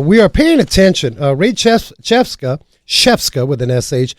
We are paying attention. Ray Shefska with an SH,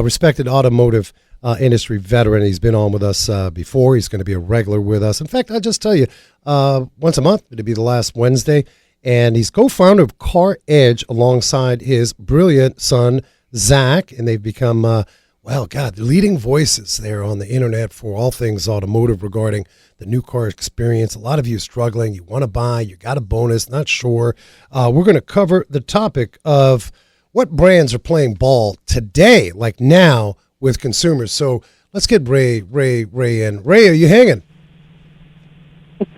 respected automotive industry veteran. He's been on with us before. He's going to be a regular with us. In fact, I'll just tell you, once a month, it'll be the last Wednesday. And he's co-founder of CarEdge alongside his brilliant son, Zach. And they've become, leading voices there on the internet for all things automotive regarding the new car experience. A lot of you struggling. You want to buy. You got a bonus. Not sure. We're going to cover the topic of what brands are playing ball today, like now, with consumers. So let's get Ray in. Ray, are you hanging?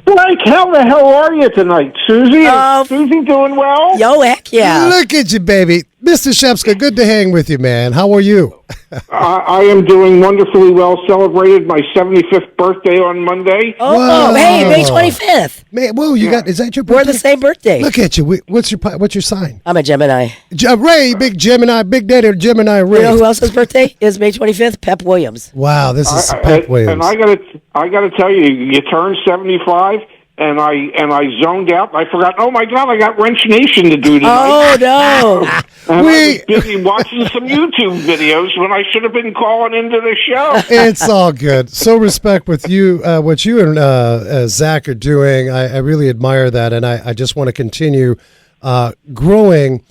Frank, how the hell are you tonight? Susie? Susie doing well? Yo, heck yeah. Look at you, baby. Mr. Shefska, good to hang with you, man. How are you? I am doing wonderfully well. Celebrated my 75th birthday on Monday. Oh, hey, May 25th. Man, whoa, is that your birthday? We're the same birthday. Look at you. What's your sign? I'm a Gemini. Ray, big Gemini, big daddy Gemini Ray. You know who else's birthday is May 25th? Pep Williams. Wow, this is Pep Williams. And I gotta tell you, you turned 75. And I zoned out. I forgot, oh, my God, I got WrenchNation to do tonight. Oh, no. I was busy watching some YouTube videos when I should have been calling into the show. It's all good. So respect with you, what you and Zach are doing. I really admire that, and I just want to continue growing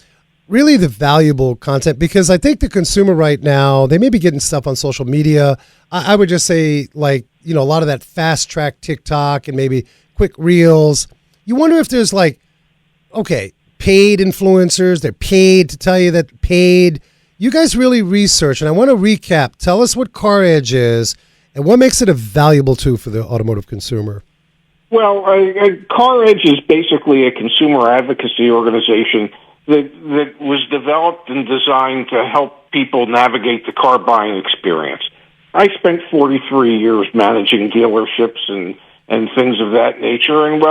really the valuable content, because I think the consumer right now, they may be getting stuff on social media. I would just say, like, a lot of that fast-track TikTok and maybe quick reels. You wonder if there's paid influencers. They're paid to tell you that paid. You guys really research, and I want to recap. Tell us what CarEdge is and what makes it a valuable tool for the automotive consumer. Well, CarEdge is basically a consumer advocacy organization that was developed and designed to help people navigate the car buying experience. I spent 43 years managing dealerships and things of that nature. And,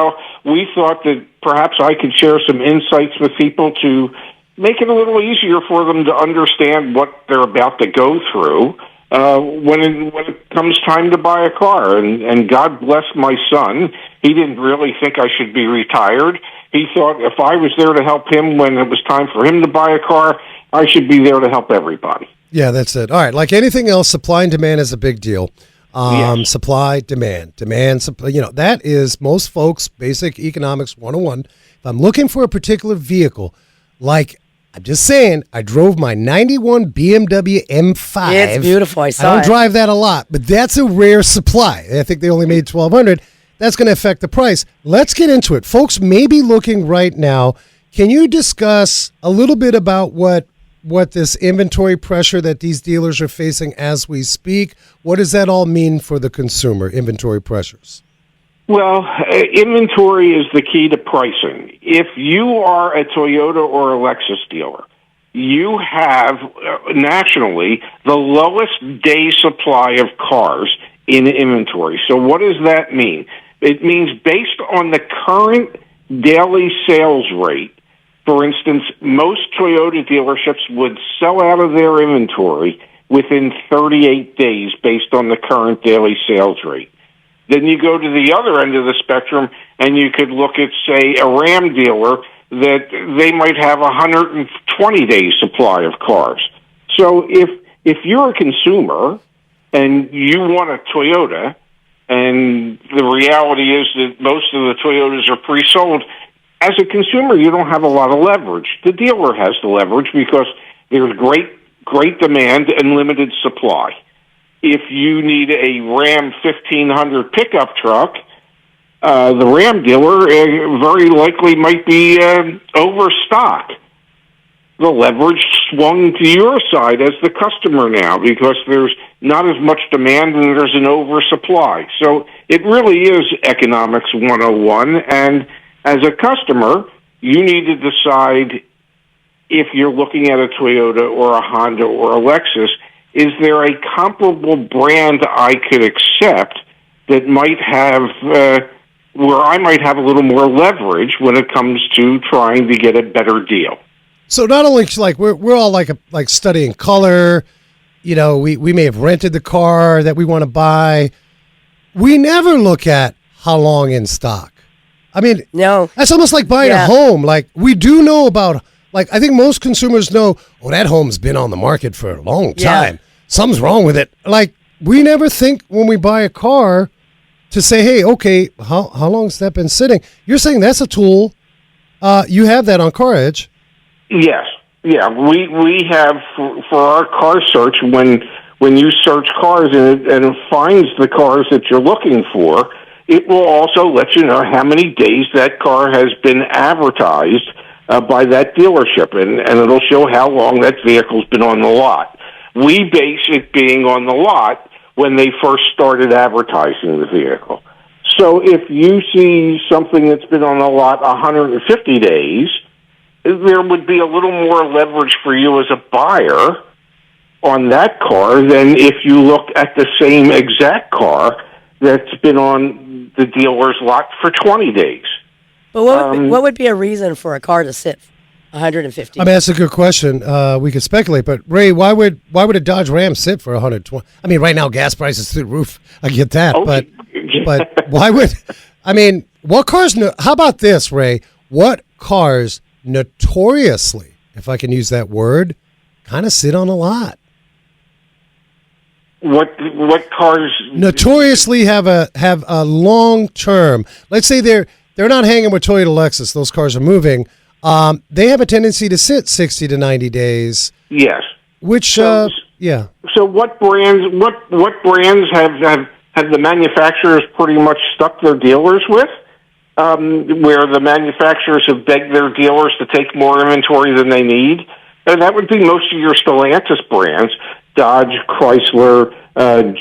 we thought that perhaps I could share some insights with people to make it a little easier for them to understand what they're about to go through when it comes time to buy a car. And God bless my son. He didn't really think I should be retired. He thought if I was there to help him when it was time for him to buy a car, I should be there to help everybody. Yeah, that's it. All right, like anything else, supply and demand is a big deal. Yes. Supply, demand, supply, that is most folks' basic economics 101. If I'm looking for a particular vehicle, like I'm just saying, I drove my 91 BMW M5. It's beautiful. I don't drive that a lot, but that's a rare supply. I think they only made 1,200. That's going to affect the price. Let's get into it. Folks may be looking right now. Can you discuss a little bit about what this inventory pressure that these dealers are facing as we speak? What does that all mean for the consumer, inventory pressures? Well, inventory is the key to pricing. If you are a Toyota or a Lexus dealer, you have nationally the lowest day supply of cars in inventory. So what does that mean? It means based on the current daily sales rate, for instance, most Toyota dealerships would sell out of their inventory within 38 days based on the current daily sales rate. Then you go to the other end of the spectrum and you could look at, say, a Ram dealer that they might have 120 days supply of cars. So if you're a consumer and you want a Toyota, and the reality is that most of the Toyotas are pre-sold, as a consumer, you don't have a lot of leverage. The dealer has the leverage because there's great demand and limited supply. If you need a Ram 1500 pickup truck, the Ram dealer very likely might be overstocked. The leverage swung to your side as the customer now because there's not as much demand and there's an oversupply. So it really is economics 101, and as a customer, you need to decide if you're looking at a Toyota or a Honda or a Lexus, is there a comparable brand I could accept that might have, where I might have a little more leverage when it comes to trying to get a better deal? So not only we're all like studying color, we may have rented the car that we want to buy. We never look at how long in stock. I mean, No. that's almost like buying a Yeah. home. Like, we do know about, like, I think most consumers know, oh, that home's been on the market for a long Yeah. time. Something's wrong with it. Like, we never think when we buy a car to say, hey, okay, how long's that been sitting? You're saying that's a tool. You have that on CarEdge. Yes. Yeah, we have for our car search, when you search cars and it finds the cars that you're looking for, it will also let you know how many days that car has been advertised by that dealership, and it'll show how long that vehicle's been on the lot. We base it being on the lot when they first started advertising the vehicle. So if you see something that's been on the lot 150 days, there would be a little more leverage for you as a buyer on that car than if you look at the same exact car that's been on the dealer's lot for 20 days. But what would be a reason for a car to sit 150? I mean, that's a good question. We could speculate, but Ray, why would a Dodge Ram sit for 120? I mean, right now gas prices through the roof. I get that, Okay. but why would? I mean, what cars? How about this, Ray? What cars notoriously, if I can use that word, kind of sit on a lot? What cars Notoriously have a long term. Let's say they're not hanging with Toyota Lexus. Those cars are moving. They have a tendency to sit 60 to 90 days. Yes. Which yeah. So what brands have the manufacturers pretty much stuck their dealers with? Where the manufacturers have begged their dealers to take more inventory than they need? And that would be most of your Stellantis brands, Dodge, Chrysler,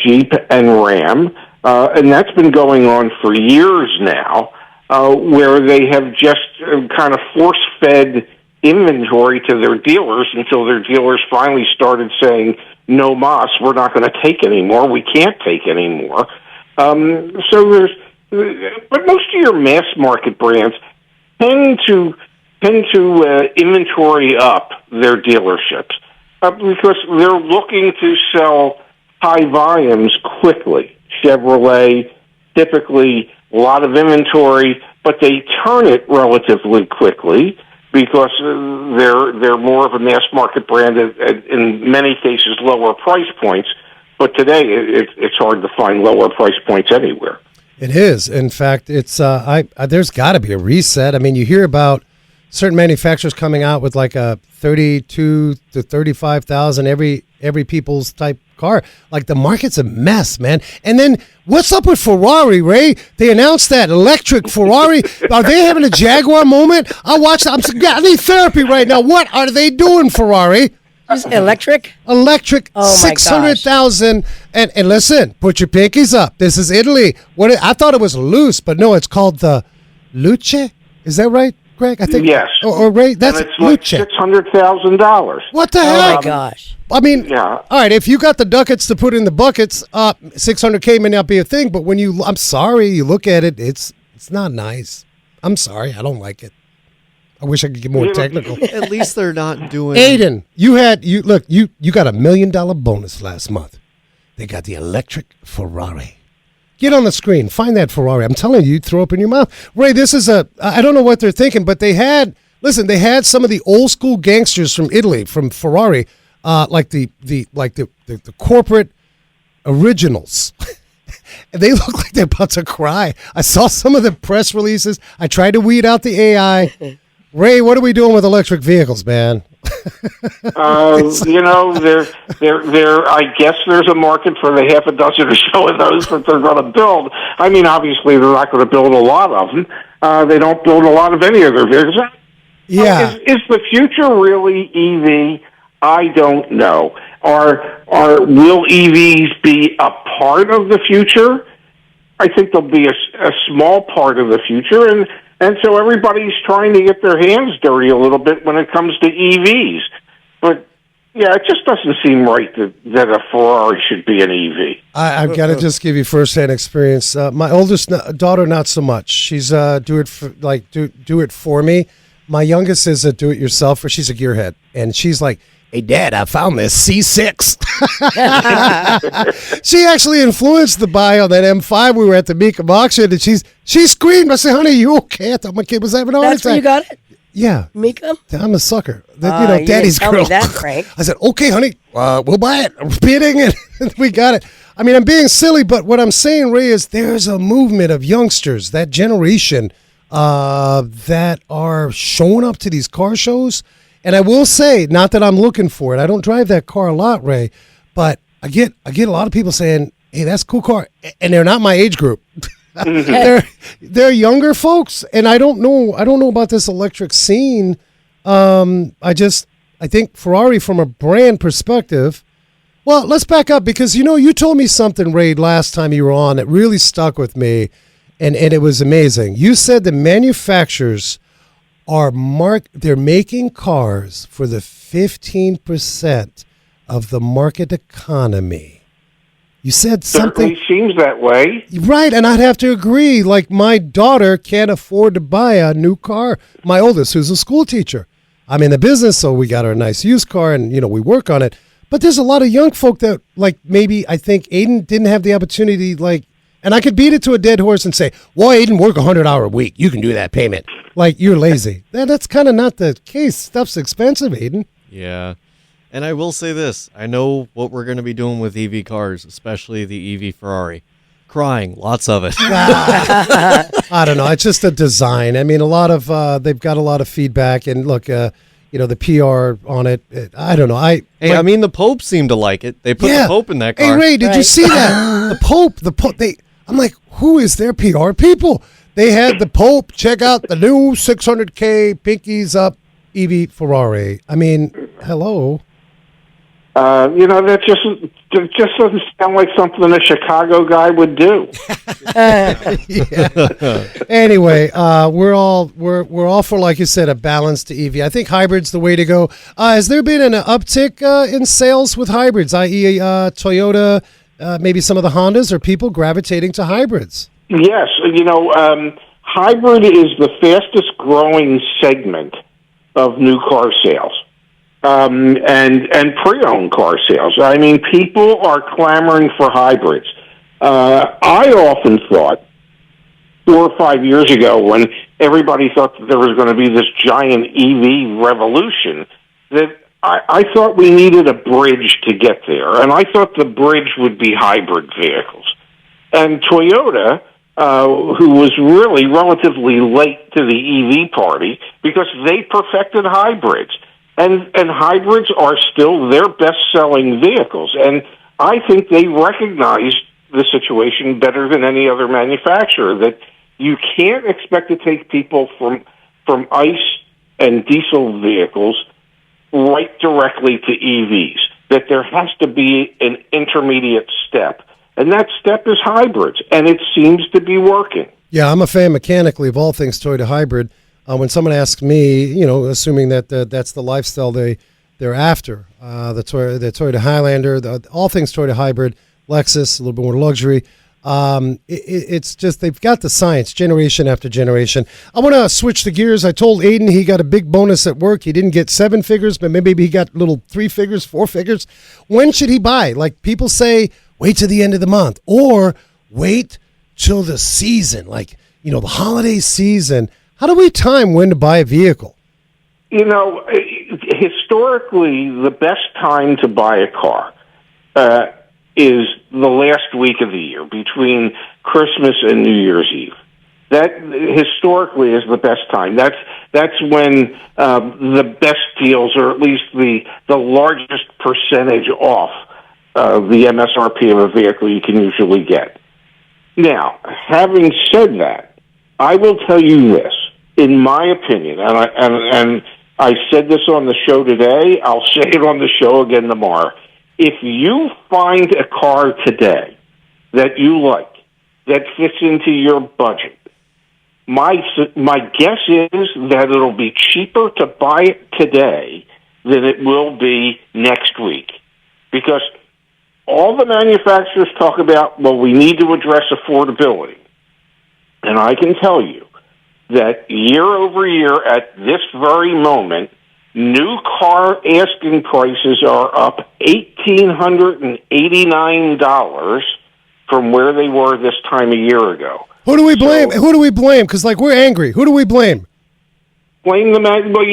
Jeep, and Ram. And that's been going on for years now, where they have just kind of force-fed inventory to their dealers until their dealers finally started saying, no mas, we're not going to take anymore. We can't take anymore. But most of your mass market brands tend to inventory up their dealerships because they're looking to sell high volumes quickly. Chevrolet, typically a lot of inventory, but they turn it relatively quickly because they're more of a mass market brand at in many cases lower price points. But today it's hard to find lower price points anywhere. It is. In fact, it's there's got to be a reset. I mean, you hear about certain manufacturers coming out with like a 32 to 35,000 every people's type car. Like, the market's a mess, man. And then what's up with Ferrari, Ray? They announced that electric Ferrari. Are they having a Jaguar moment? I need therapy right now. What are they doing, Ferrari? Electric? Electric, Oh, my gosh. 600,000. And listen, put your pinkies up. This is Italy. I thought it was loose, but no, it's called the Luce. Is that right, Greg? I think. Yes. Or Ray, that's and it's like Luce. $600,000. What the Oh heck? my gosh. I mean, Yeah. all right, if you got the ducats to put in the buckets, $600K may not be a thing, but I'm sorry, you look at it, it's not nice. I'm sorry, I don't like it. I wish I could get more technical. At least they're not doing. Aiden, you got $1 million bonus last month. They got the electric Ferrari. Get on the screen, find that Ferrari. I'm telling you, throw up in your mouth. Ray, this is I don't know what they're thinking, but they had some of the old school gangsters from Italy, from Ferrari, like the corporate originals. And they look like they're about to cry. I saw some of the press releases. I tried to weed out the AI. Ray, what are we doing with electric vehicles, man? I guess there's a market for the half a dozen or so of those that they're going to build. I mean, obviously, they're not going to build a lot of them. They don't build a lot of any of their vehicles. Yeah. Is the future really EV? I don't know. Will EVs be a part of the future? I think they'll be a small part of the future, and so everybody's trying to get their hands dirty a little bit when it comes to EVs. But yeah, it just doesn't seem right that a Ferrari should be an EV. I've got to just give you firsthand experience. My oldest daughter, not so much. She's do it for me. My youngest is a do-it-yourselfer. She's a gearhead, and she's like, hey, Dad, I found this C6. She actually influenced the buy on that M5. We were at the Mecum auction, and she screamed. I said, honey, you okay? I thought my kid was having a heart attack. That's where you got it? Yeah. Mecum? I'm a sucker. You Daddy's didn't tell girl. me that, Frank. I said, okay, honey, we'll buy it. I'm bidding, and we got it. I mean, I'm being silly, but what I'm saying, Ray, is there's a movement of youngsters, that generation, that are showing up to these car shows. And I will say, not that I'm looking for it. I don't drive that car a lot, Ray, but I get a lot of people saying, hey, that's a cool car. And they're not my age group. They're younger folks, and I don't know about this electric scene. I think Ferrari, from a brand perspective. Well, let's back up, because you told me something, Ray, last time you were on that really stuck with me, and it was amazing. You said the manufacturers they're making cars for the 15% of the market economy. You said something. Certainly seems that way. Right, and I'd have to agree. Like, my daughter can't afford to buy a new car. My oldest, who's a school teacher. I'm in the business, so we got her a nice used car, and, we work on it. But there's a lot of young folk that, like, maybe I think Aiden didn't have the opportunity, and I could beat it to a dead horse and say, well, Aiden, work 100-hour week. You can do that payment. Like, you're lazy. That's kind of not the case. Stuff's expensive, Aiden. Yeah. And I will say this. I know what we're going to be doing with EV cars, especially the EV Ferrari. Crying. Lots of it. I don't know. It's just a design. I mean, they've got a lot of feedback. And look, the PR on it, I don't know. I mean, the Pope seemed to like it. They put the Pope in that car. Hey, Ray, did you see that? The Pope, I'm like, who is their PR people? They had the Pope check out the new 600K pinkies up EV Ferrari. I mean, hello. That just doesn't sound like something a Chicago guy would do. Anyway, we're all for, like you said, a balanced EV. I think hybrid's the way to go. Has there been an uptick in sales with hybrids, i.e., Toyota, maybe some of the Hondas, or people gravitating to hybrids? Yes, hybrid is the fastest growing segment of new car sales. And pre-owned car sales. I mean, people are clamoring for hybrids. I often thought 4 or 5 years ago, when everybody thought that there was going to be this giant EV revolution, that I thought we needed a bridge to get there. And I thought the bridge would be hybrid vehicles. And Toyota, who was really relatively late to the EV party, because they perfected hybrids. And hybrids are still their best-selling vehicles. And I think they recognize the situation better than any other manufacturer, that you can't expect to take people from ICE and diesel vehicles right directly to EVs, that there has to be an intermediate step. And that step is hybrids, and it seems to be working. Yeah, I'm a fan mechanically of all things Toyota hybrid. When someone asks me, assuming that that's the lifestyle they're after, the Toyota Highlander, all things Toyota hybrid, Lexus, a little bit more luxury. It's just they've got the science generation after generation. I want to switch the gears. I told Aiden he got a big bonus at work. He didn't get 7 figures, but maybe he got little 3 figures, 4 figures. When should he buy? Like, people say, wait till the end of the month, or wait till the season, like, the holiday season. How do we time when to buy a vehicle? Historically, the best time to buy a car is the last week of the year, between Christmas and New Year's Eve. That historically is the best time. That's when the best deals, or at least the largest percentage off the MSRP of a vehicle you can usually get. Now, having said that, I will tell you this, in my opinion, and I said this on the show today, I'll say it on the show again tomorrow. If you find a car today that you like, that fits into your budget, my guess is that it'll be cheaper to buy it today than it will be next week. Because all the manufacturers talk about, well, we need to address affordability. And I can tell you that year over year at this very moment, New car asking prices are up $1,889 from where they were this time a year ago. Who do we blame? Because we're angry. Who do we blame? Blame the man. Well,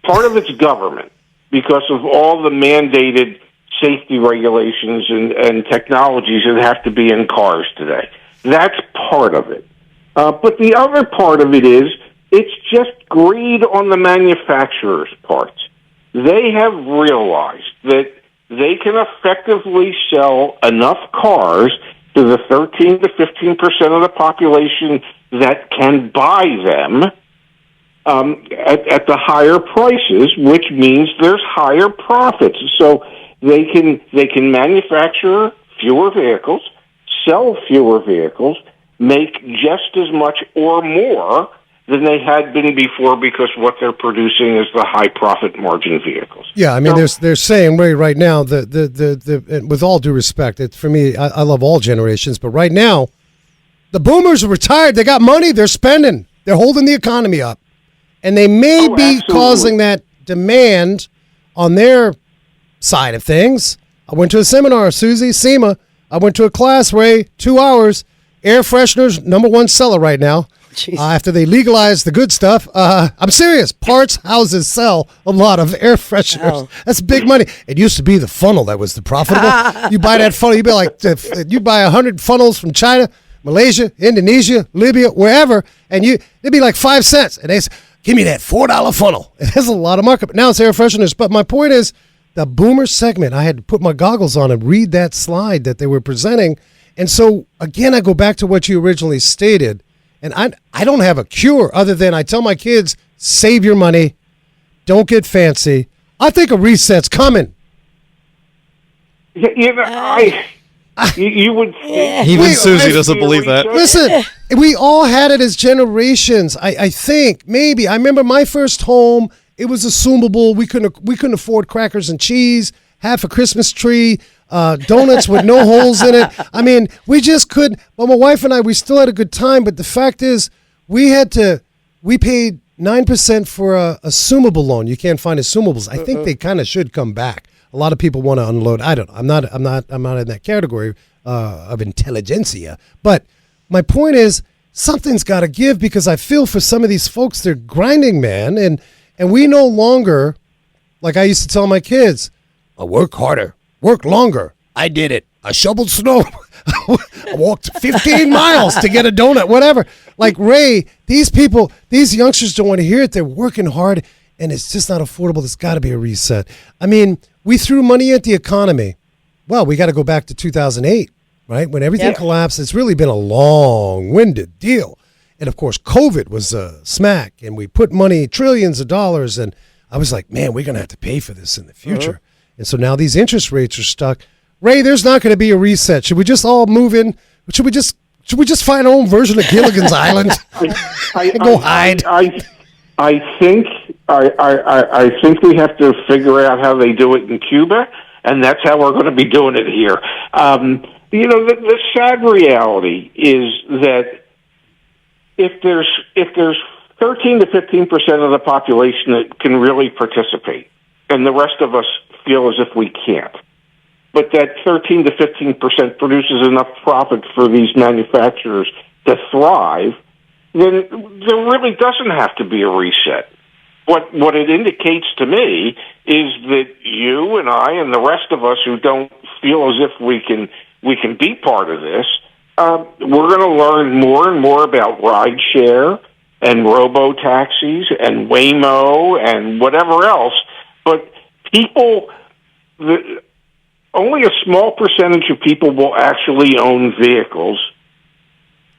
part of it's government because of all the mandated safety regulations and technologies that have to be in cars today. That's part of it. But the other part of it is it's just greed on the manufacturer's part. They have realized that they can effectively sell enough cars to the 13 to 15% of the population that can buy them at the higher prices, which means there's higher profits. So they can manufacture fewer vehicles, sell fewer vehicles, make just as much or more than they had been before because what they're producing is the high profit margin vehicles. Yeah, I mean, they're saying right now the with all due respect, for me, I love all generations, but right now, the boomers are retired. They got money. They're spending. They're holding the economy up, and they may be causing that demand on their side of things. I went to a seminar, Susie, SEMA. I went to a class, Ray, 2 hours. Air fresheners, #1 seller right now. After they legalize the good stuff. I'm serious. Parts houses sell a lot of air fresheners. Oh. That's big money. It used to be the funnel that was the profitable. You buy that funnel, you buy 100 funnels from China, Malaysia, Indonesia, Libya, wherever, and it'd be like 5 cents. And they say, give me that $4 funnel. It has a lot of markup. Now it's air fresheners. But my point is, the boomer segment, I had to put my goggles on and read that slide that they were presenting. And so, again, I go back to what you originally stated. And I don't have a cure other than I tell my kids, save your money, don't get fancy. I think a reset's coming. You would think. Even Susie doesn't believe that. Listen, we all had it as generations. I think, maybe. I remember my first home, it was assumable. We couldn't afford crackers and cheese, half a Christmas tree, donuts with no holes in it. I mean, we just couldn't. Well, my wife and I, we still had a good time, but the fact is, we paid 9% for a assumable loan. You can't find assumables. I think they kind of should come back. A lot of people want to unload. I don't know. I'm not in that category of intelligentsia. But my point is, something's got to give because I feel for some of these folks, they're grinding, man, and we no longer, like I used to tell my kids, I work harder. Work longer. I did it. I shoveled snow. I walked 15 miles to get a donut, whatever. Like, Ray, these people, these youngsters don't want to hear it. They're working hard, and it's just not affordable. There's got to be a reset. I mean, we threw money at the economy. Well, we got to go back to 2008, right? When everything collapsed. It's really been a long-winded deal. And, of course, COVID was a smack, and we put money, trillions of dollars, and I was like, man, we're going to have to pay for this in the future. And so now these interest rates are stuck. Ray, there's not going to be a reset. Should we just all move in? Should we just find our own version of Gilligan's Island and go hide? I think we have to figure out how they do it in Cuba, and that's how we're going to be doing it here. The sad reality is that if there's 13 to 15% of the population that can really participate, and the rest of us feel as if we can't. But that 13 to 15% produces enough profit for these manufacturers to thrive, then there really doesn't have to be a reset. What it indicates to me is that you and I and the rest of us who don't feel as if we can be part of this, we're going to learn more and more about rideshare and robo-taxis and Waymo and whatever else, but only a small percentage of people will actually own vehicles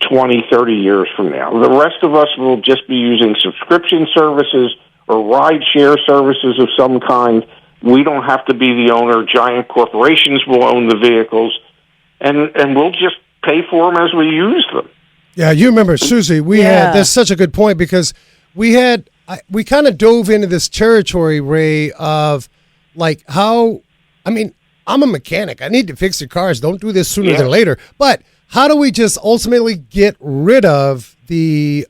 20, 30 years from now. The rest of us will just be using subscription services or ride-share services of some kind. We don't have to be the owner. Giant corporations will own the vehicles, and we'll just pay for them as we use them. Yeah, you remember, Susie, that's such a good point because we kind of dove into this territory, Ray, of like how, I mean, I'm a mechanic. I need to fix your cars. Don't do this sooner than later. But how do we just ultimately get rid of the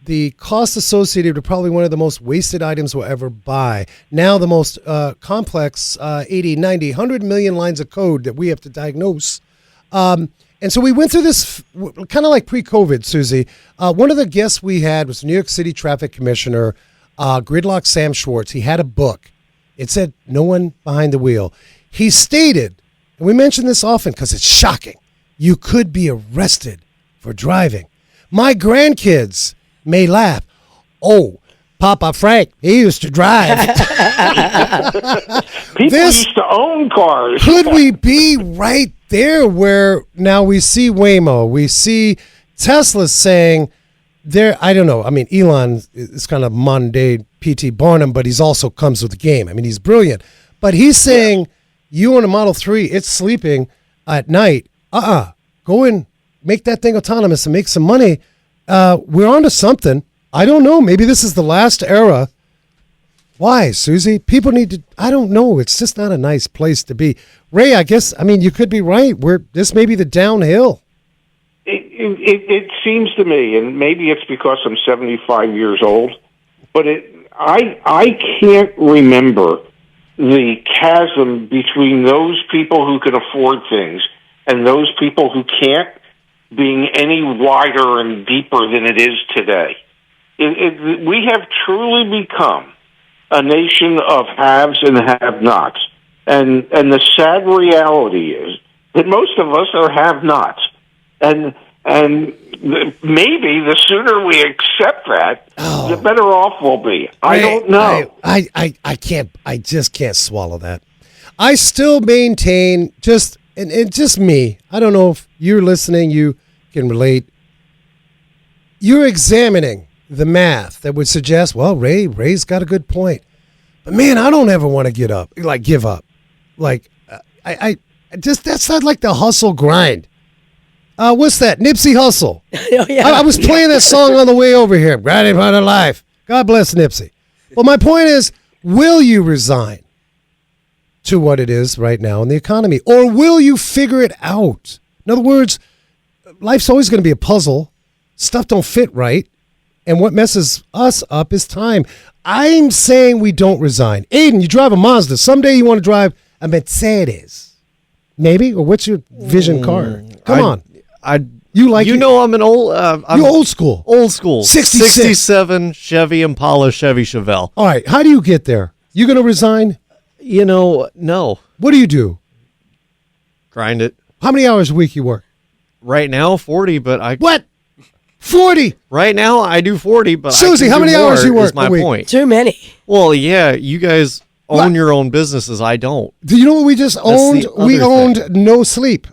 the cost associated with probably one of the most wasted items we'll ever buy. Now the most complex 80, 90, 100 million lines of code that we have to diagnose. And so we went through this kind of like pre-COVID, Susie. One of the guests we had was New York City Traffic Commissioner, Gridlock Sam Schwartz. He had a book. It said, "No One Behind the Wheel." He stated, and we mention this often because it's shocking, you could be arrested for driving. My grandkids may laugh. Oh, Papa Frank, he used to drive. People used to own cars. Could we be right there where now we see Waymo, we see Tesla saying there, I don't know. I mean, Elon is kind of modern day P.T. Barnum, but he's also comes with the game. I mean, he's brilliant. But he's saying you on a Model 3, it's sleeping at night. Go and make that thing autonomous and make some money. We're onto something. I don't know. Maybe this is the last era. Why, Susie? People need to, I don't know. It's just not a nice place to be. Ray, I guess, I mean, you could be right. This may be the downhill. It seems to me, and maybe it's because I'm 75 years old, but I can't remember the chasm between those people who can afford things and those people who can't being any wider and deeper than it is today. We have truly become a nation of haves and have-nots. And the sad reality is that most of us are have-nots. And maybe the sooner we accept that, the better off we'll be. I don't know. I just can't swallow that. I still maintain and just me. I don't know if you're listening, you can relate. You're examining the math that would suggest, well, Ray's got a good point. But man, I don't ever want to give up. I just, that's not like the hustle grind. What's that? Nipsey Hussle. Oh, yeah. I was playing that song on the way over here. Grinding for the life. God bless Nipsey. Well, my point is, will you resign to what it is right now in the economy? Or will you figure it out? In other words, life's always going to be a puzzle. Stuff don't fit right. And what messes us up is time. I'm saying we don't resign. Aiden, you drive a Mazda. Someday you want to drive a Mercedes. Maybe? Or what's your vision car? Come on. I'm an old... you're old school. Old school. 66. 67 Chevy Impala, Chevy Chevelle. All right. How do you get there? You going to resign? No. What do you do? Grind it. How many hours a week you work? Right now, 40, but I... What? 40? Right now, I do 40, but Susie, how many hours you work is my a week? point. Too many. Well, yeah, you guys own your own businesses. I don't. Do you know what we just owned? We owned no sleep.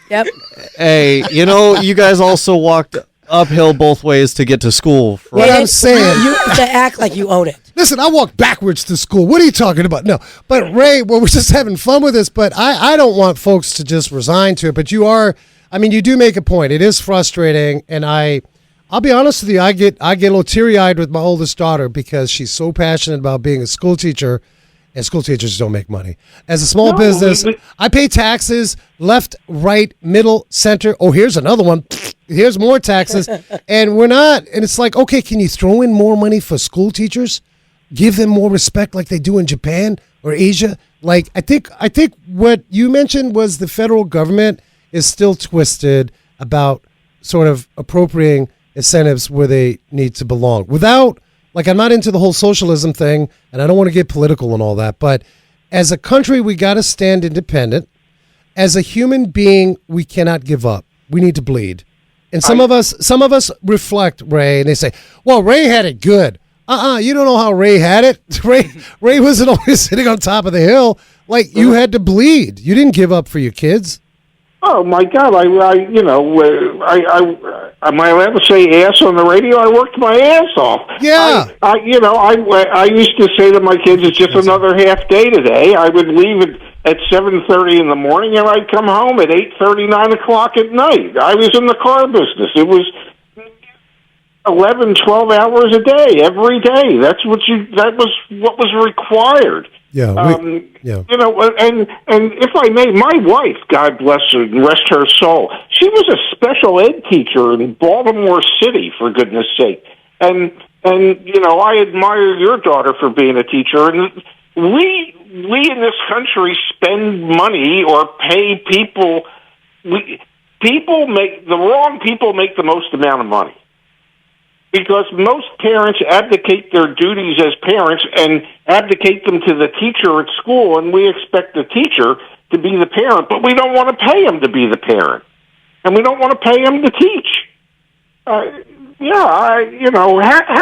Yep. Hey, you guys also walked uphill both ways to get to school. What I'm saying. You have to act like you own it. Listen, I walk backwards to school. What are you talking about? No. But Ray, we're just having fun with this, but I don't want folks to just resign to it. But you do make a point. It is frustrating, and I'll be honest with you, I get a little teary-eyed with my oldest daughter because she's so passionate about being a school teacher, and school teachers don't make money. As a small business, I pay taxes left, right, middle, center. Oh, here's another one. Here's more taxes. And we're not. And it's like, okay, can you throw in more money for school teachers? Give them more respect like they do in Japan or Asia? Like, I think what you mentioned was the federal government is still twisted about sort of appropriating incentives where they need to belong. Without, like, I'm not into the whole socialism thing, and I don't want to get political and all that, but as a country, we got to stand independent. As a human being, we cannot give up. We need to bleed. And some of us reflect, Ray, and they say, well, Ray had it good. You don't know how Ray had it. Ray wasn't always sitting on top of the hill. Like, you had to bleed. You didn't give up for your kids. Oh my God! Am I allowed to say ass on the radio? I worked my ass off. Yeah. I used to say to my kids, "It's just another half day today." I would leave at 7:30 in the morning, and I'd come home at 8:30, 9 o'clock at night. I was in the car business. It was 11, 12 hours a day, every day. That was what was required. Yeah, and if I may, my wife, God bless her and rest her soul, she was a special ed teacher in Baltimore City, for goodness sake. And I admire your daughter for being a teacher. And we in this country spend money or pay people. The wrong people make the most amount of money. Because most parents abdicate their duties as parents and abdicate them to the teacher at school, and we expect the teacher to be the parent, but we don't want to pay him to be the parent, and we don't want to pay him to teach. How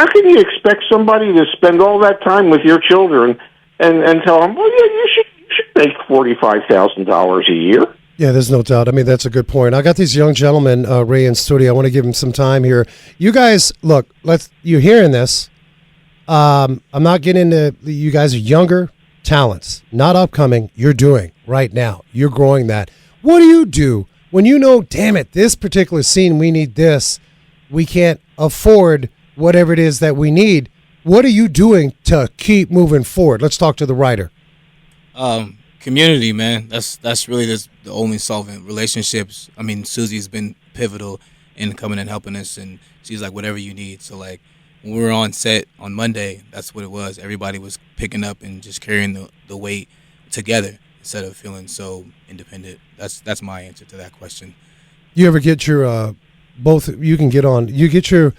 can you expect somebody to spend all that time with your children and tell them, well, yeah, you should make $45,000 a year? Yeah, there's no doubt. I mean, that's a good point. I got these young gentlemen, Ray, in studio. I want to give them some time here. You guys, look, you're hearing this. I'm not getting into, you guys are younger talents, not upcoming. You're doing right now. You're growing that. What do you do when you know, damn it, this particular scene, we need this. We can't afford whatever it is that we need. What are you doing to keep moving forward? Let's talk to the writer. Community, man. That's really the only solvent. Relationships. I mean, Susie's been pivotal in coming and helping us, and she's like, whatever you need. So, like, when we were on set on Monday, that's what it was. Everybody was picking up and just carrying the weight together instead of feeling so independent. That's my answer to that question. You ever get your both? You can get on. You get your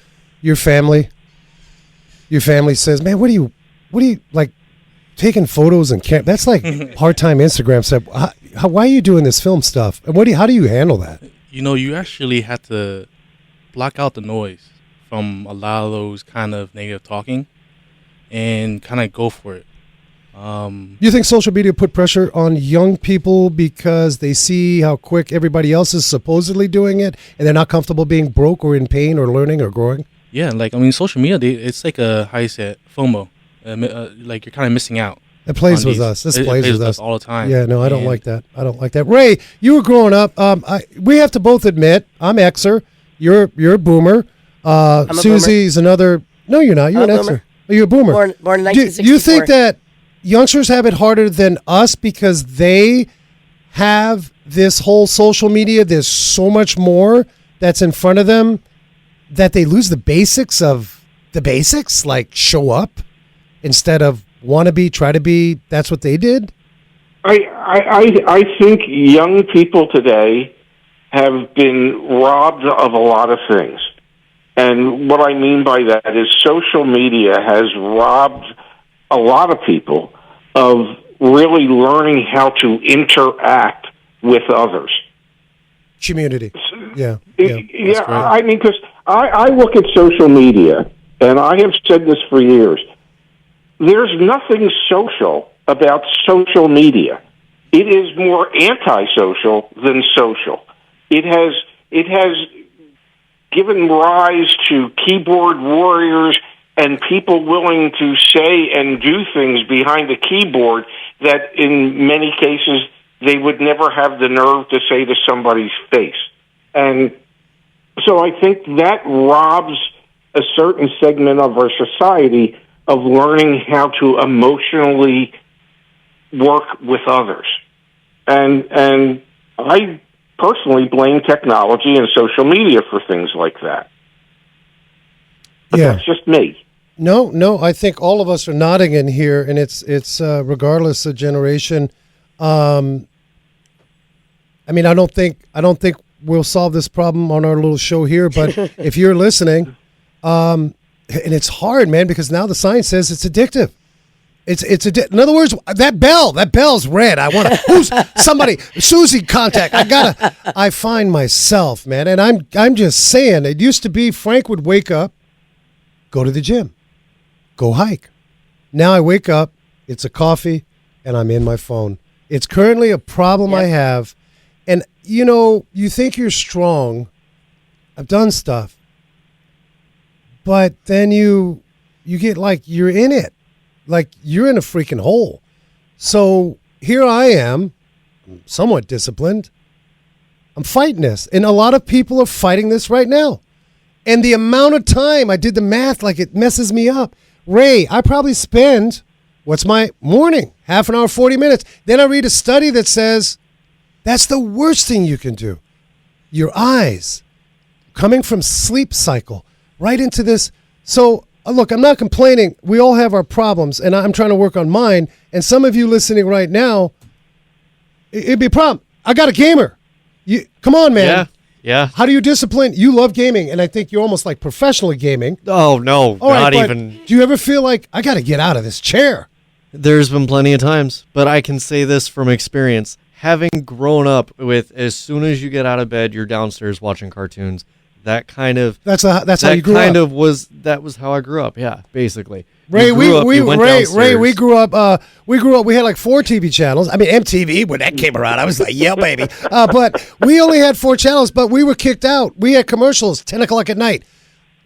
family. Your family says, "Man, what do you like?" Taking photos and that's like part-time Instagram stuff. Why are you doing this film stuff? And how do you handle that? You actually have to block out the noise from a lot of those kind of negative talking and kind of go for it. You think social media put pressure on young people because they see how quick everybody else is supposedly doing it and they're not comfortable being broke or in pain or learning or growing? Yeah, social media, it's like how you say it, FOMO. Like you're kind of missing out. It plays with us. This plays with us all the time. Yeah, no, I don't like that. Ray, you were growing up. We have to both admit, I'm Xer. You're a boomer. Susie's another. No, you're not. You're an Xer. Oh, you're a boomer. Born in 1964. Do you think that youngsters have it harder than us because they have this whole social media? There's so much more that's in front of them that they lose the basics of the basics, like show up. Instead of want to be, try to be, that's what they did? I think young people today have been robbed of a lot of things. And what I mean by that is social media has robbed a lot of people of really learning how to interact with others. Community. Yeah. I mean, because I look at social media, and I have said this for years, there's nothing social about social media. It is more antisocial than social. It has given rise to keyboard warriors and people willing to say and do things behind a keyboard that in many cases they would never have the nerve to say to somebody's face. And so I think that robs a certain segment of our society of learning how to emotionally work with others. And I personally blame technology and social media for things like that. But that's just me. No, I think all of us are nodding in here, and it's regardless of generation. I mean, I don't think we'll solve this problem on our little show here, but if you're listening, and it's hard, man, because now the science says it's addictive. In other words, that bell's red. I want to, who's somebody, Susie, contact. I find myself, man, and I'm just saying, it used to be Frank would wake up, go to the gym, go hike. Now I wake up, it's a coffee, and I'm in my phone. It's currently a problem I have. And, you think you're strong. I've done stuff. But then you get like you're in it. Like you're in a freaking hole. So here I am, somewhat disciplined. I'm fighting this. And a lot of people are fighting this right now. And the amount of time, I did the math, like it messes me up. Ray, I probably spend, what's my morning? Half an hour, 40 minutes. Then I read a study that says that's the worst thing you can do. Your eyes, coming from sleep cycle, right into this So, look, I'm not complaining. We all have our problems, and I'm trying to work on mine. And some of you listening right now, it'd be a problem. I got a gamer. Come on, man. Yeah. How do you discipline? You love gaming, and I think you're almost like professionally gaming. Oh, no, not even. Do you ever feel like, I got to get out of this chair? There's been plenty of times, but I can say this from experience. Having grown up with, as soon as you get out of bed, you're downstairs watching cartoons. That's how you grew up. That was how I grew up. Yeah, basically. Ray, we grew up. We had like 4 TV channels. I mean, MTV when that came around, I was like, yeah, baby. But we only had 4 channels. But we were kicked out. We had commercials 10 o'clock at night.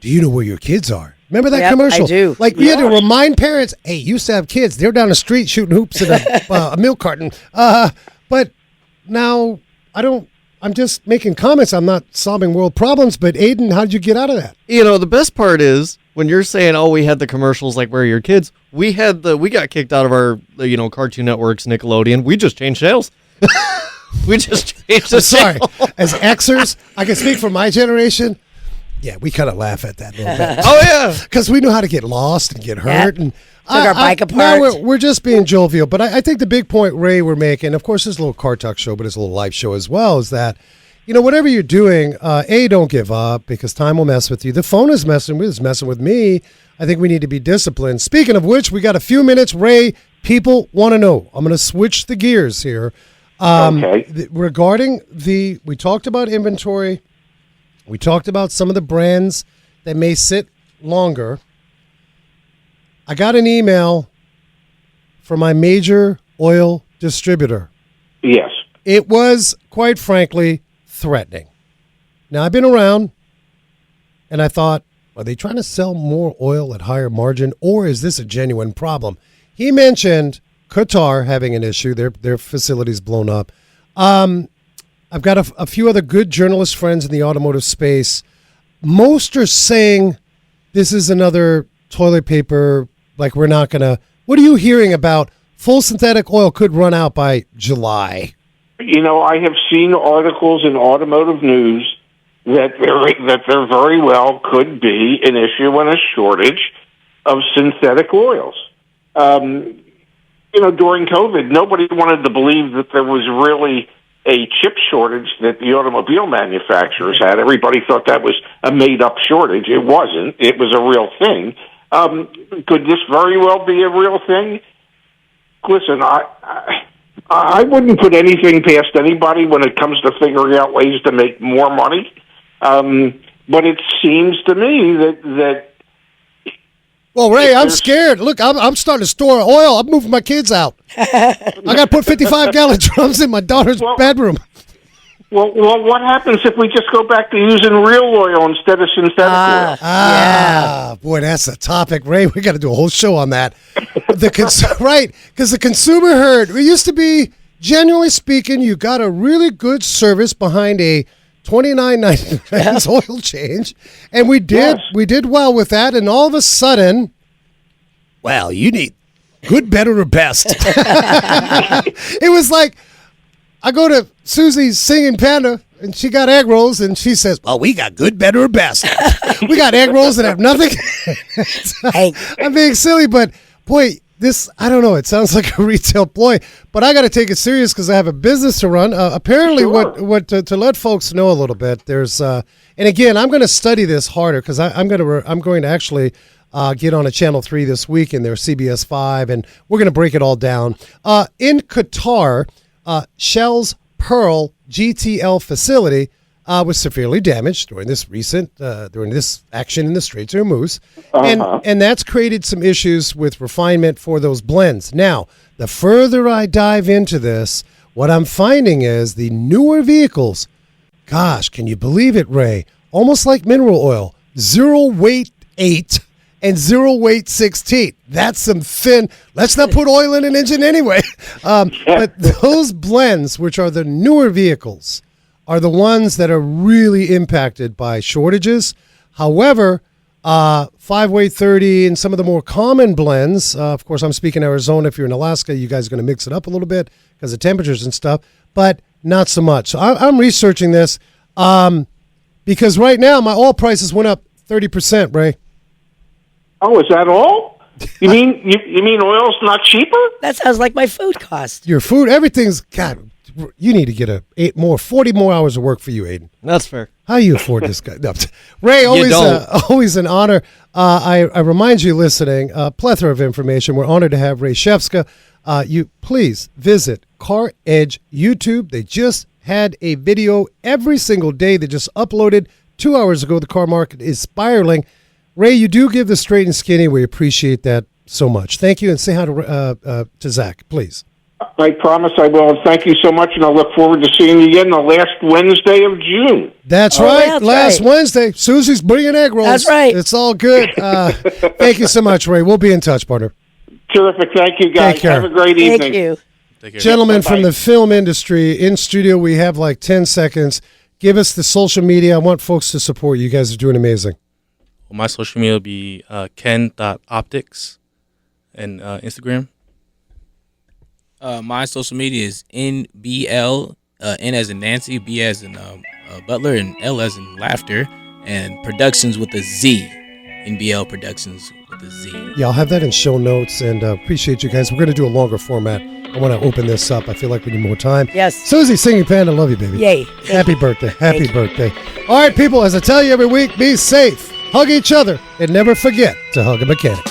Do you know where your kids are? Remember that commercial? I do. Like we had to remind parents, hey, you used to have kids. They're down the street shooting hoops in a milk carton. But now I don't. I'm just making comments. I'm not solving world problems. But Aiden, how did you get out of that? The best part is when you're saying, "Oh, we had the commercials like where are your kids?" We got kicked out of our Cartoon Network's Nickelodeon. We just changed channels. We just changed the channel. As Xers, I can speak for my generation. Yeah, we kind of laugh at that a little bit. Oh yeah, because we know how to get lost and get hurt and. Took our bike apart. No, we're just being jovial. But I think the big point, Ray, we're making, of course, this is a little car talk show, but it's a little live show as well, is that, whatever you're doing, don't give up because time will mess with you. The phone is messing with me. I think we need to be disciplined. Speaking of which, we got a few minutes. Ray, people want to know. I'm going to switch the gears here. Okay. Regarding we talked about inventory. We talked about some of the brands that may sit longer. I got an email from my major oil distributor. Yes. It was, quite frankly, threatening. Now, I've been around, and I thought, are they trying to sell more oil at higher margin, or is this a genuine problem? He mentioned Qatar having an issue. Their facility's blown up. I've got a few other good journalist friends in the automotive space. Most are saying this is another toilet paper, like we're not going to. What are you hearing about full synthetic oil could run out by July? I have seen articles in automotive news that there very well could be an issue and a shortage of synthetic oils. During COVID, nobody wanted to believe that there was really a chip shortage that the automobile manufacturers had. Everybody thought that was a made-up shortage. It wasn't. It was a real thing. Could this very well be a real thing? Listen, I wouldn't put anything past anybody when it comes to figuring out ways to make more money. But it seems to me that well, Ray, I'm scared. Look, I'm starting to store oil. I'm moving my kids out. I got to put 55-gallon drums in my daughter's bedroom. Well, what happens if we just go back to using real oil instead of synthetic oil? Yeah. Boy, that's a topic, Ray. We got to do a whole show on that. Right, because the consumer herd, it used to be, genuinely speaking, you got a really good service behind a $29.99 oil change, and we did well with that, and all of a sudden, well, you need good, better, or best. It was like, I go to Susie's Singing Panda, and she got egg rolls, and she says, well, we got good, better, or best. We got egg rolls that have nothing. I'm being silly, but boy, this, I don't know, it sounds like a retail ploy, but I got to take it serious because I have a business to run. Apparently, sure. To let folks know a little bit, there's, and again, I'm going to study this harder because I'm going to actually get on a Channel 3 this week in their CBS 5, and we're going to break it all down. In Qatar, Shell's Pearl GTL facility was severely damaged during this action in the Straits of Hormuz, and that's created some issues with refinement for those blends. Now, the further I dive into this, what I'm finding is the newer vehicles, gosh, can you believe it, Ray? Almost like mineral oil, 0 weight 8 and 0 weight 16. That's some thin. Let's not put oil in an engine anyway. But those blends, which are the newer vehicles, are the ones that are really impacted by shortages. However, 5-weight 30 and some of the more common blends, of course, I'm speaking Arizona. If you're in Alaska, you guys are going to mix it up a little bit because of temperatures and stuff, but not so much. So I'm researching this because right now my oil prices went up 30%, Ray. Oh, is that all? You mean oil's not cheaper? That sounds like my food cost. Your food, everything's, God, you need to get 40 more hours of work for you, Aiden. That's fair. How you afford this guy? No. Ray, always an honor. I remind you listening, a plethora of information. We're honored to have Ray Shefska. You please visit CarEdge YouTube. They just had a video every single day. They just uploaded 2 hours ago. The car market is spiraling. Ray, you do give the straight and skinny. We appreciate that so much. Thank you, and say hi to Zach, please. I promise I will, and thank you so much, and I look forward to seeing you again the last Wednesday of June. That's right, last Wednesday. Susie's bringing egg rolls. That's right. It's all good. Thank you so much, Ray. We'll be in touch, partner. Terrific. Thank you, guys. Take care. Have a great evening. Thank you. Take care. Gentlemen from the film industry, in studio, we have like 10 seconds. Give us the social media. I want folks to support you. You guys are doing amazing. Well, my social media will be ken.optics and Instagram. My social media is NBL, N as in Nancy, B as in Butler, and L as in Laughter, and Productions with a Z. NBL Productions with a Z. Yeah, I'll have that in show notes, and appreciate you guys. We're going to do a longer format. I want to open this up. I feel like we need more time. Yes. Susie, Singing Panda, love you, baby. Yay. Happy birthday. Happy birthday. All right, people, as I tell you every week, be safe. Hug each other, and never forget to hug a mechanic.